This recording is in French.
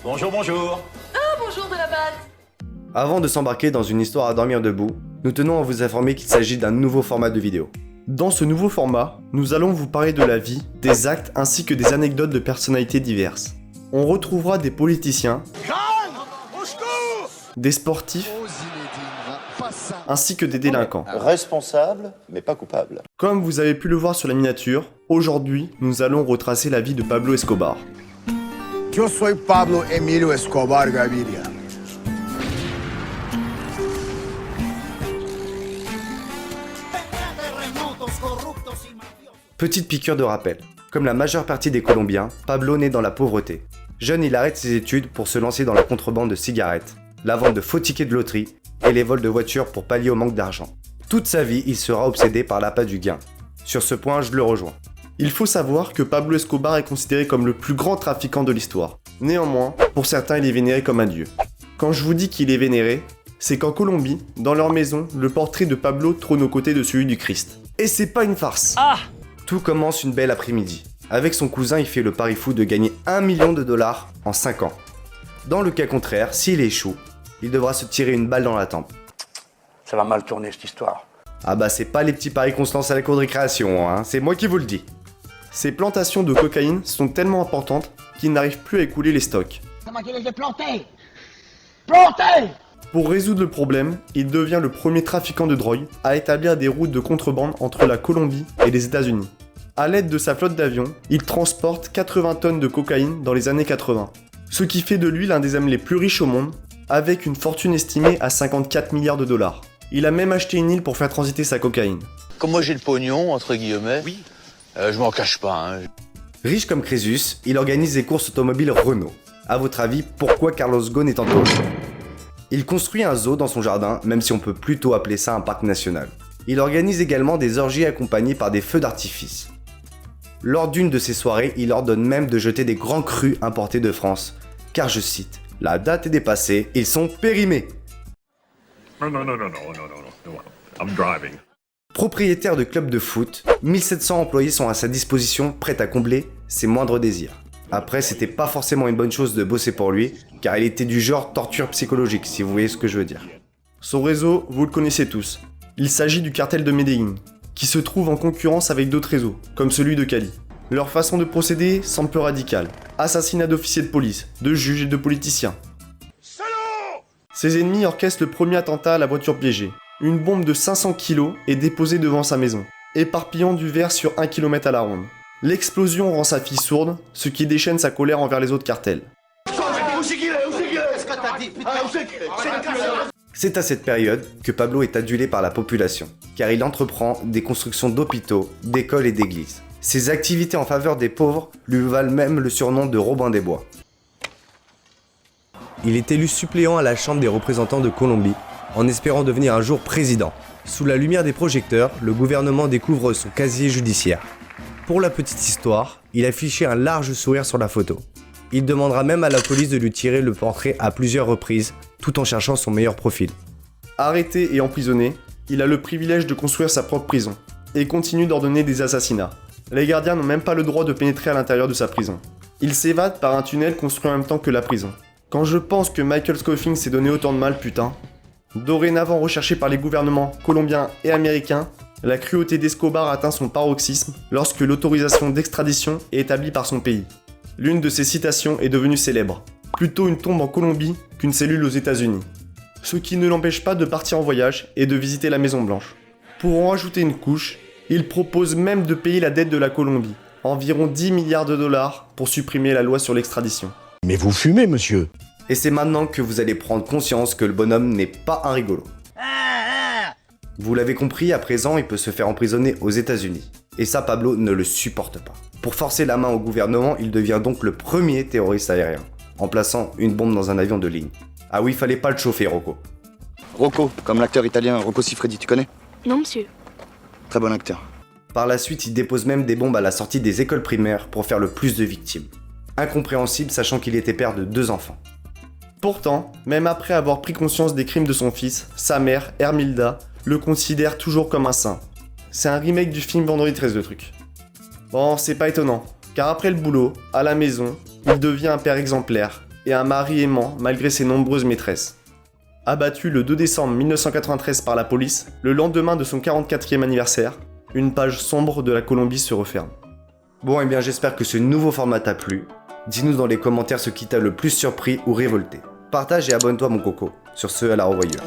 Bonjour, bonjour. Ah, bonjour de la batte. Avant de s'embarquer dans une histoire à dormir debout, nous tenons à vous informer qu'il s'agit d'un nouveau format de vidéo. Dans ce nouveau format, nous allons vous parler de la vie, des actes ainsi que des anecdotes de personnalités diverses. On retrouvera des politiciens, des sportifs, ainsi que des délinquants. Responsable, mais pas coupable. Comme vous avez pu le voir sur la miniature, aujourd'hui, nous allons retracer la vie de Pablo Escobar. Yo soy Pablo Emilio Escobar Gaviria. Petite piqûre de rappel. Comme la majeure partie des Colombiens, Pablo naît dans la pauvreté. Jeune, il arrête ses études pour se lancer dans la contrebande de cigarettes, la vente de faux tickets de loterie et les vols de voitures pour pallier au manque d'argent. Toute sa vie, il sera obsédé par l'appât du gain. Sur ce point, je le rejoins. Il faut savoir que Pablo Escobar est considéré comme le plus grand trafiquant de l'histoire. Néanmoins, pour certains, il est vénéré comme un dieu. Quand je vous dis qu'il est vénéré, c'est qu'en Colombie, dans leur maison, le portrait de Pablo trône aux côtés de celui du Christ. Et c'est pas une farce. Tout commence une belle après-midi. Avec son cousin, il fait le pari fou de gagner 1 million de dollars en 5 ans. Dans le cas contraire, s'il échoue, il devra se tirer une balle dans la tempe. Ça va mal tourner cette histoire. Ah bah c'est pas les petits paris qu'on se lance à la cour de récréation, hein, c'est moi qui vous le dis. Ces plantations de cocaïne sont tellement importantes qu'ils n'arrivent plus à écouler les stocks. C'est moi qui les ai plantés. Plantés. Pour résoudre le problème, il devient le premier trafiquant de drogue à établir des routes de contrebande entre la Colombie et les États-Unis. À l'aide de sa flotte d'avions, il transporte 80 tonnes de cocaïne dans les années 80, ce qui fait de lui l'un des hommes les plus riches au monde, avec une fortune estimée à 54 milliards de dollars. Il a même acheté une île pour faire transiter sa cocaïne. Comme moi j'ai le pognon, entre guillemets, Oui. Je m'en cache pas. Hein. Riche comme Crésus, il organise des courses automobiles Renault. À votre avis, pourquoi Carlos Ghosn est en tôle? Il construit un zoo dans son jardin, même si on peut plutôt appeler ça un parc national. Il organise également des orgies accompagnées par des feux d'artifice. Lors d'une de ces soirées, il ordonne même de jeter des grands crus importés de France, car je cite, « La date est dépassée, ils sont périmés ». No. I'm driving. Propriétaire de club de foot, 1700 employés sont à sa disposition, prêts à combler ses moindres désirs. Après, c'était pas forcément une bonne chose de bosser pour lui, car il était du genre torture psychologique, si vous voyez ce que je veux dire. Son réseau, vous le connaissez tous. Il s'agit du cartel de Medellín, qui se trouve en concurrence avec d'autres réseaux, comme celui de Cali. Leur façon de procéder semble peu radicale. Assassinat d'officiers de police, de juges et de politiciens. Ses ennemis orchestrent le premier attentat à la voiture piégée. Une bombe de 500 kg est déposée devant sa maison, éparpillant du verre sur 1 km à la ronde. L'explosion rend sa fille sourde, ce qui déchaîne sa colère envers les autres cartels. C'est à cette période que Pablo est adulé par la population, car il entreprend des constructions d'hôpitaux, d'écoles et d'églises. Ses activités en faveur des pauvres lui valent même le surnom de Robin des Bois. Il est élu suppléant à la Chambre des représentants de Colombie, en espérant devenir un jour président. Sous la lumière des projecteurs, le gouvernement découvre son casier judiciaire. Pour la petite histoire, il affichait un large sourire sur la photo. Il demandera même à la police de lui tirer le portrait à plusieurs reprises, tout en cherchant son meilleur profil. Arrêté et emprisonné, il a le privilège de construire sa propre prison, et continue d'ordonner des assassinats. Les gardiens n'ont même pas le droit de pénétrer à l'intérieur de sa prison. Il s'évade par un tunnel construit en même temps que la prison. Quand je pense que Michael Scofield s'est donné autant de mal, putain. Dorénavant recherché par les gouvernements colombiens et américains, la cruauté d'Escobar atteint son paroxysme lorsque l'autorisation d'extradition est établie par son pays. L'une de ses citations est devenue célèbre. Plutôt une tombe en Colombie qu'une cellule aux États-Unis. Ce qui ne l'empêche pas de partir en voyage et de visiter la Maison Blanche. Pour en rajouter une couche, il propose même de payer la dette de la Colombie, environ 10 milliards de dollars pour supprimer la loi sur l'extradition. Mais vous fumez, monsieur. Et c'est maintenant que vous allez prendre conscience que le bonhomme n'est pas un rigolo. Vous l'avez compris, à présent, il peut se faire emprisonner aux États-Unis. Et ça, Pablo ne le supporte pas. Pour forcer la main au gouvernement, il devient donc le premier terroriste aérien, en plaçant une bombe dans un avion de ligne. Ah oui, fallait pas le chauffer, Rocco. Rocco, comme l'acteur italien Rocco Siffredi, tu connais? Non, monsieur. Très bon acteur. Par la suite, il dépose même des bombes à la sortie des écoles primaires pour faire le plus de victimes. Incompréhensible, sachant qu'il était père de 2 enfants. Pourtant, même après avoir pris conscience des crimes de son fils, sa mère, Hermilda, le considère toujours comme un saint. C'est un remake du film Vendredi 13 le truc. Bon, c'est pas étonnant, car après le boulot, à la maison, il devient un père exemplaire, et un mari aimant malgré ses nombreuses maîtresses. Abattu le 2 décembre 1993 par la police, le lendemain de son 44e anniversaire, une page sombre de la Colombie se referme. Bon, et bien j'espère que ce nouveau format t'a plu. Dis-nous dans les commentaires ce qui t'a le plus surpris ou révolté. Partage et abonne-toi mon coco. Sur ce, à la revoyure.